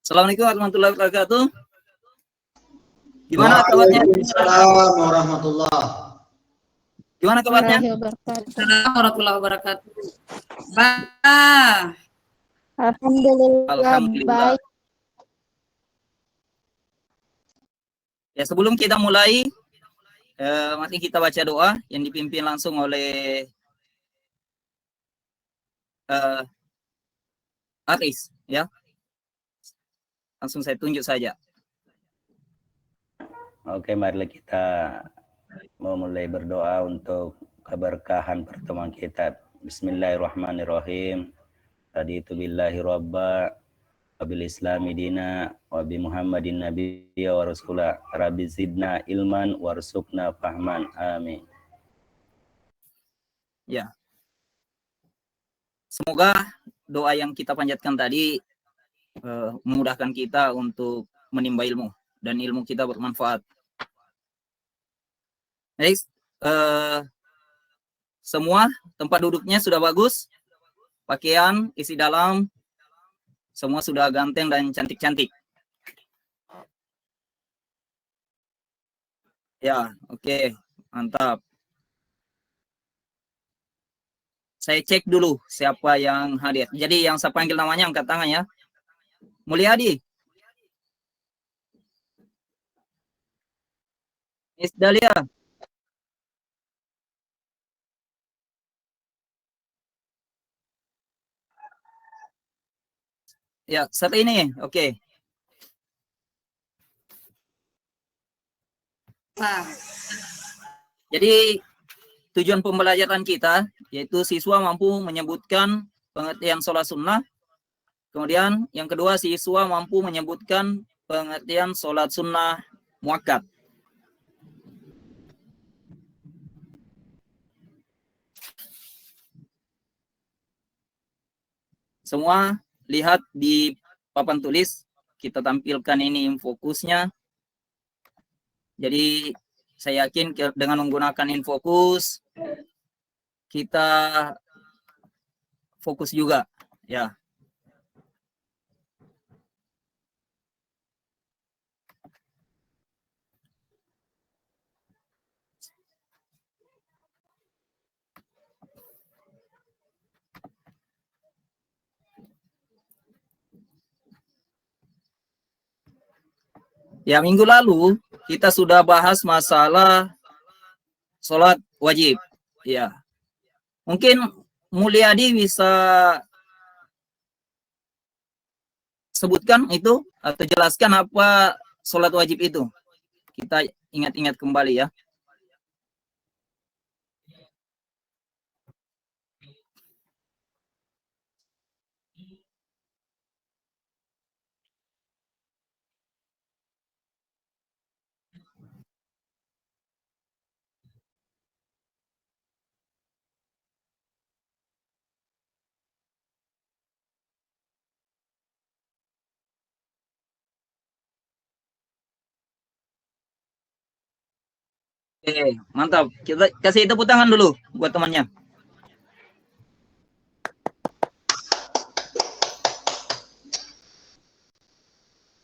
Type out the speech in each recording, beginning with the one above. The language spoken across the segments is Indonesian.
Assalamualaikum warahmatullahi wabarakatuh. Gimana kabarnya? Waalaikumsalam warahmatullahi. Gimana kabarnya? Assalamualaikum warahmatullahi wabarakatuh. Alhamdulillah. Baik. Ya, sebelum kita mulai, mari kita baca doa yang dipimpin langsung oleh Aris, ya. Langsung saya tunjuk saja. Oke, marilah kita memulai berdoa untuk keberkahan pertemuan kita. Bismillahirrahmanirrahim. Raditu billahi robba, wabil islami dina, wabi muhammadin nabiyya wa rasulah. Rabbi zidna ilman warsukna fahman. Amin. Ya. Semoga doa yang kita panjatkan tadi memudahkan kita untuk menimba ilmu dan ilmu kita bermanfaat. Next, semua tempat duduknya sudah bagus, pakaian isi dalam semua sudah ganteng dan cantik-cantik. Ya, oke, mantap. Saya cek dulu siapa yang hadir. Jadi yang saya panggil namanya angkat tangan ya. Mulyadi. Miss Dahlia. Ya, saat ini. Oke. Jadi tujuan pembelajaran kita yaitu siswa mampu menyebutkan pengertian sholat sunnah. Kemudian yang kedua, siswa mampu menyebutkan pengertian sholat sunnah muakkad. Semua lihat di papan tulis, kita tampilkan ini infokusnya. Jadi saya yakin dengan menggunakan infokus kita fokus juga, ya. Ya, minggu lalu kita sudah bahas masalah sholat wajib. Ya, mungkin Mulyadi bisa sebutkan itu atau jelaskan apa sholat wajib itu. Kita ingat-ingat kembali ya. Oke, mantap. Kita kasih tepuk tangan dulu buat temannya.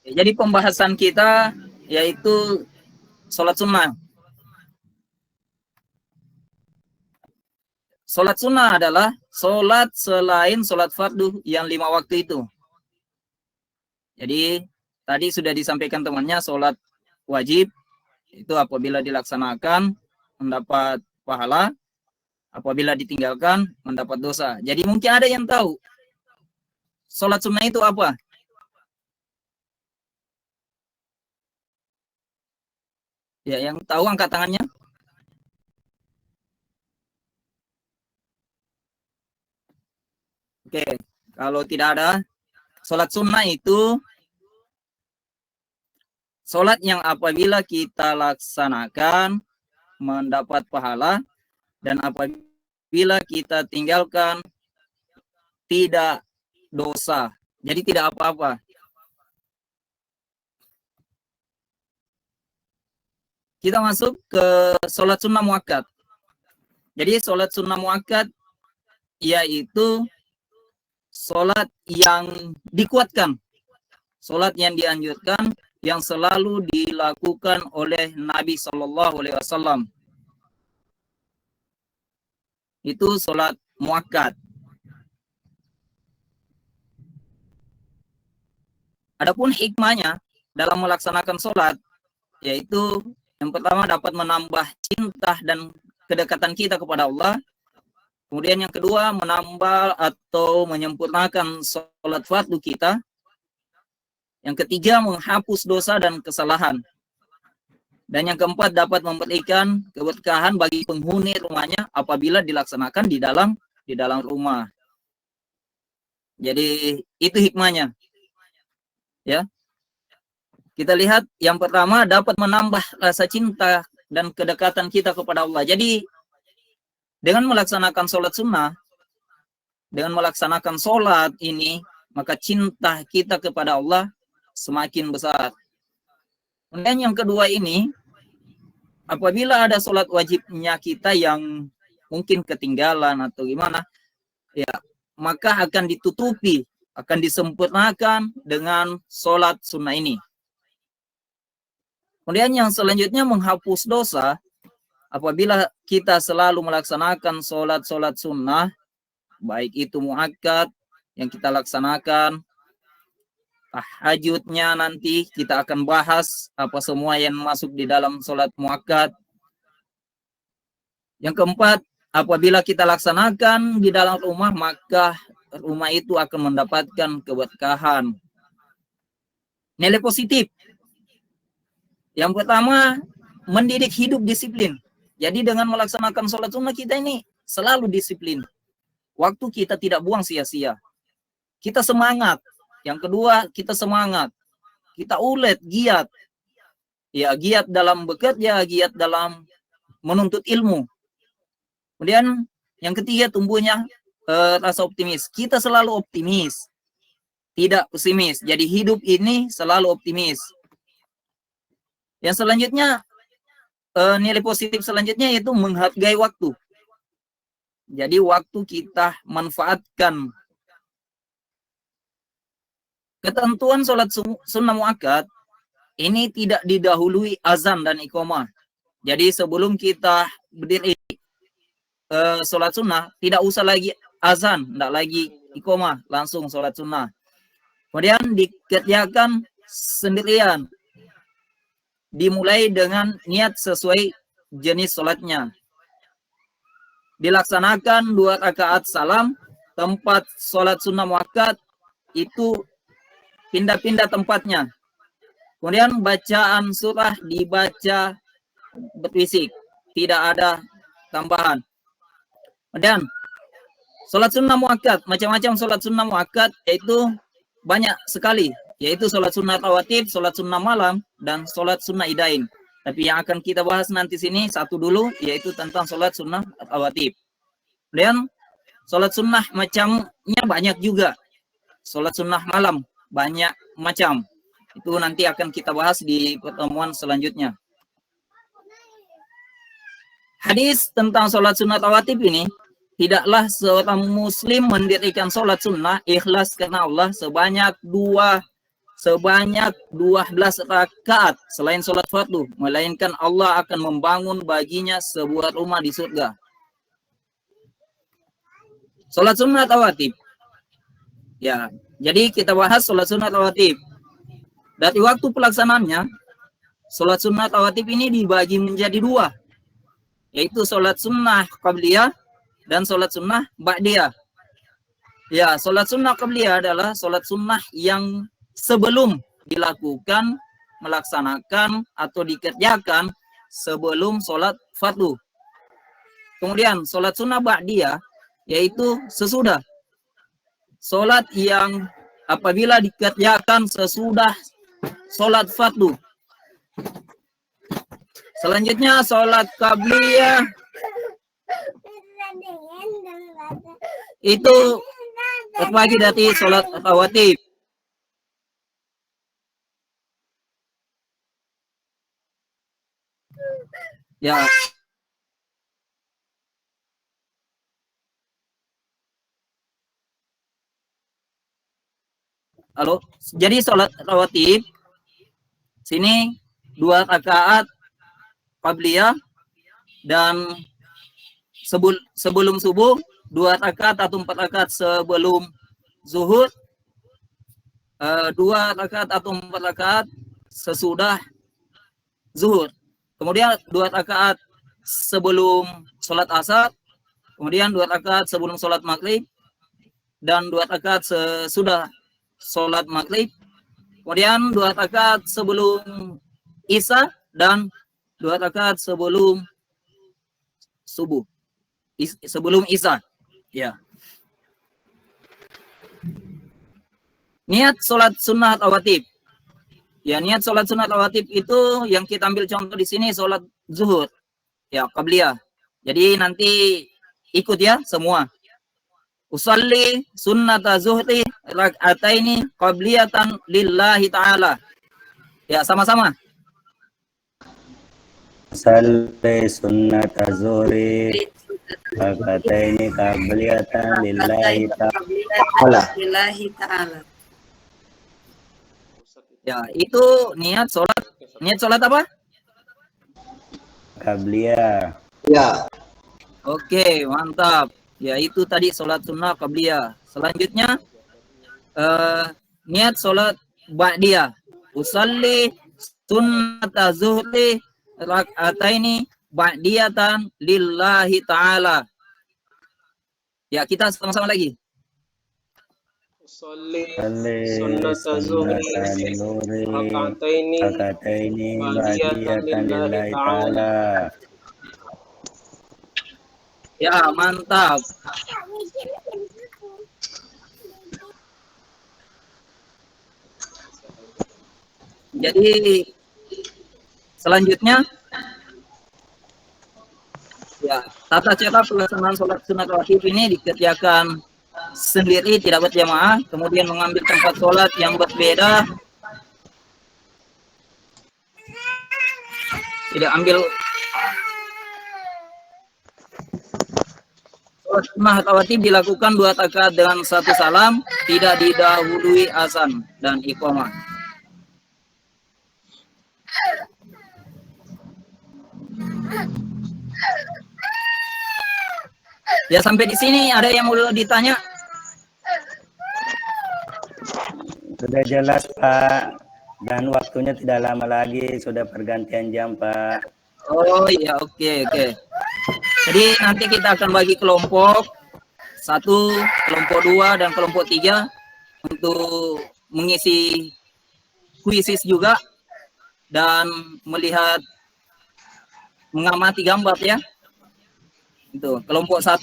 Jadi pembahasan kita yaitu sholat sunnah. Sholat sunnah adalah sholat selain sholat fardu yang 5 waktu itu. Jadi tadi sudah disampaikan temannya, sholat wajib itu apabila dilaksanakan mendapat pahala, apabila ditinggalkan mendapat dosa. Jadi mungkin ada yang tahu sholat sunnah itu apa? Ya, yang tahu angkat tangannya. Oke, kalau tidak ada, sholat sunnah itu sholat yang apabila kita laksanakan mendapat pahala, dan apabila kita tinggalkan tidak dosa. Jadi tidak apa-apa. Kita masuk ke sholat sunnah muakkad. Jadi sholat sunnah muakkad yaitu sholat yang dikuatkan. Solat yang dianjurkan yang selalu dilakukan oleh Nabi Shallallahu Alaihi Wasallam. Itu solat muakkad. Adapun hikmahnya dalam melaksanakan solat, yaitu yang pertama dapat menambah cinta dan kedekatan kita kepada Allah. Kemudian yang kedua menambah atau menyempurnakan solat fardu kita. Yang ketiga menghapus dosa dan kesalahan. Dan yang keempat dapat memberikan keberkahan bagi penghuni rumahnya apabila dilaksanakan di dalam rumah. Jadi itu hikmahnya. Ya. Kita lihat yang pertama dapat menambah rasa cinta dan kedekatan kita kepada Allah. Jadi dengan melaksanakan sholat sunnah, dengan melaksanakan sholat ini, maka cinta kita kepada Allah semakin besar. Kemudian yang kedua ini, apabila ada sholat wajibnya kita yang mungkin ketinggalan atau gimana, ya maka akan ditutupi, akan disempurnakan dengan sholat sunnah ini. Kemudian yang selanjutnya menghapus dosa. Apabila kita selalu melaksanakan sholat sunnah, baik itu muakkad yang kita laksanakan, tahajudnya nanti kita akan bahas apa semua yang masuk di dalam sholat muakkad. Yang keempat, apabila kita laksanakan di dalam rumah, maka rumah itu akan mendapatkan keberkahan. Nilai positif. Yang pertama, mendidik hidup disiplin. Jadi dengan melaksanakan sholat sunnah kita ini selalu disiplin. Waktu kita tidak buang sia-sia. Kita semangat. Yang kedua, kita semangat. Kita ulet, giat. Ya, giat dalam bekerja, giat dalam menuntut ilmu. Kemudian yang ketiga tumbuhnya rasa optimis. Kita selalu optimis. Tidak pesimis. Jadi hidup ini selalu optimis. Yang selanjutnya, nilai positif selanjutnya yaitu menghargai waktu. Jadi waktu kita manfaatkan. Ketentuan sholat sunnah muakkad ini tidak didahului azan dan iqamah. Jadi sebelum kita berdiri sholat sunnah, tidak usah lagi azan, tidak lagi iqamah, langsung sholat sunnah. Kemudian dikerjakan sendirian. Dimulai dengan niat sesuai jenis sholatnya. Dilaksanakan 2 rakaat salam, tempat sholat sunnah muakkad itu pindah-pindah tempatnya. Kemudian bacaan surah dibaca berbisik, tidak ada tambahan. Kemudian sholat sunnah muakkad, macam-macam sholat sunnah muakkad yaitu banyak sekali, yaitu sholat sunnah rawatib, sholat sunnah malam, dan sholat sunnah idain. Tapi yang akan kita bahas nanti sini satu dulu, yaitu tentang sholat sunnah rawatib. Kemudian sholat sunnah macamnya banyak juga. Sholat sunnah malam banyak macam. Itu nanti akan kita bahas di pertemuan selanjutnya. Hadis tentang sholat sunnah rawatib ini, tidaklah seorang muslim mendirikan sholat sunnah ikhlas karena Allah sebanyak 12 rakaat selain sholat fardu, melainkan Allah akan membangun baginya sebuah rumah di surga. Sholat sunnah rawatib. Ya, jadi kita bahas sholat sunnah rawatib. Dari waktu pelaksanaannya, sholat sunnah rawatib ini dibagi menjadi 2, yaitu sholat sunnah qabliyah dan sholat sunnah ba'diyah. Ya, sholat sunnah qabliyah adalah sholat sunnah yang sebelum dilakukan, melaksanakan, atau dikerjakan sebelum sholat fardu. Kemudian sholat sunnah ba'diyah, yaitu sesudah. Sholat yang apabila dikerjakan sesudah sholat fardu. Selanjutnya sholat qabliyah itu terbagi dari sholat rawatib. Ya. Halo. Jadi sholat rawatib sini 2 rakaat qabliyah dan sebelum subuh 2 rakaat atau 4 rakaat sebelum zuhur, 2 rakaat atau 4 rakaat sesudah zuhur. Kemudian 2 rakaat sebelum sholat asar, kemudian 2 rakaat sebelum sholat maghrib, dan 2 rakaat sesudah sholat maghrib, kemudian 2 rakaat sebelum isya, dan 2 rakaat sebelum subuh, sebelum isya. Ya. Niat sholat sunnah rawatib. Ya, niat sholat sunnah rawatib itu yang kita ambil contoh di sini sholat zuhur. Ya, qabliyah. Jadi nanti ikut ya semua. Usalli sunnata zuhri rak'ataini qabliyatan lillahi ta'ala. Ya, sama-sama. Usalli sunnata zuhri rak'ataini qabliyatan lillahi ta'ala. Lillahi ta'ala. Ya, itu niat sholat. Niat sholat apa? Qabliyah. Ya. Oke, mantap. Ya, itu tadi sholat sunnah qabliyah. Selanjutnya, niat sholat ba'diyah. Usalli sunnata zuhri rak'ataini ba'diyatan lillahi ta'ala. Ya, kita sama-sama lagi. Usalli Sunnata zuhri rak'ataini ba'diyatan lillahi ta'ala. Ya, mantap. Jadi selanjutnya, ya, tata cara pelaksanaan sholat sunat rawatib ini dikerjakan sendiri, tidak berjamaah, kemudian mengambil tempat sholat yang berbeda, tidak ambil sholat sunnah rawatib dilakukan 2 rakaat dengan 1 salam, tidak didahului azan dan iqamah. Ya, sampai di sini ada yang mau ditanya? Sudah jelas, Pak. Dan waktunya tidak lama lagi, sudah pergantian jam, Pak. Oh iya, oke. Jadi nanti kita akan bagi kelompok 1, kelompok 2, dan kelompok 3 untuk mengisi kuisis juga dan melihat mengamati gambar ya. Itu kelompok 1,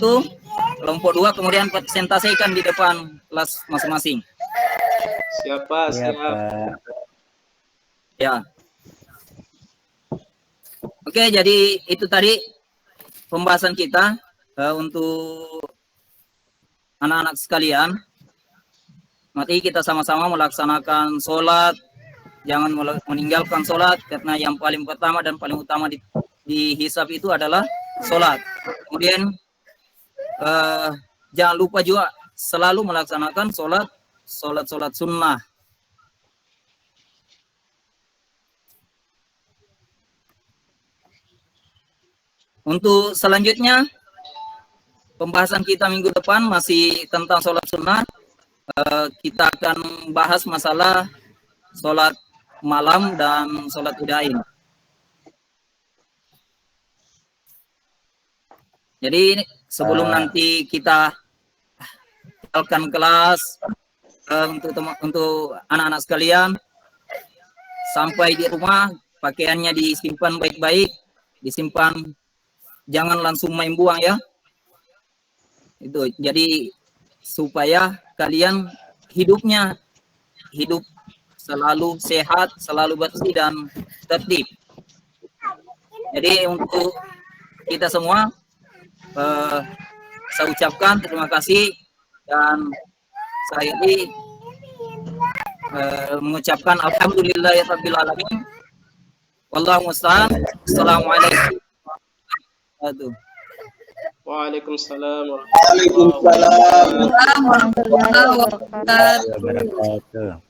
kelompok 2, kemudian presentasikan di depan kelas masing-masing. Siapa? Ya. Oke, jadi itu tadi pembahasan kita untuk anak-anak sekalian. Mari kita sama-sama melaksanakan sholat, jangan meninggalkan sholat, karena yang paling pertama dan paling utama di hisab itu adalah sholat. Kemudian jangan lupa juga selalu melaksanakan sholat sunnah. Untuk selanjutnya, pembahasan kita minggu depan masih tentang sholat sunnah. Kita akan bahas masalah sholat malam dan sholat udain. Jadi sebelum nanti kita tinggalkan kelas, untuk anak-anak sekalian, sampai di rumah pakaiannya disimpan baik-baik, disimpan, jangan langsung main buang ya. Itu jadi supaya kalian hidup selalu sehat, selalu bersih dan tertib. Jadi untuk kita semua, saya ucapkan terima kasih, dan saya ini mengucapkan alhamdulillahirabbil alamin. Wallahu musta'an. Assalamualaikum warahmatullahi wabarakatuh. Waalaikumsalam Waalaikumsalam. Warahmatullahi wabarakatuh. wabarakatuh.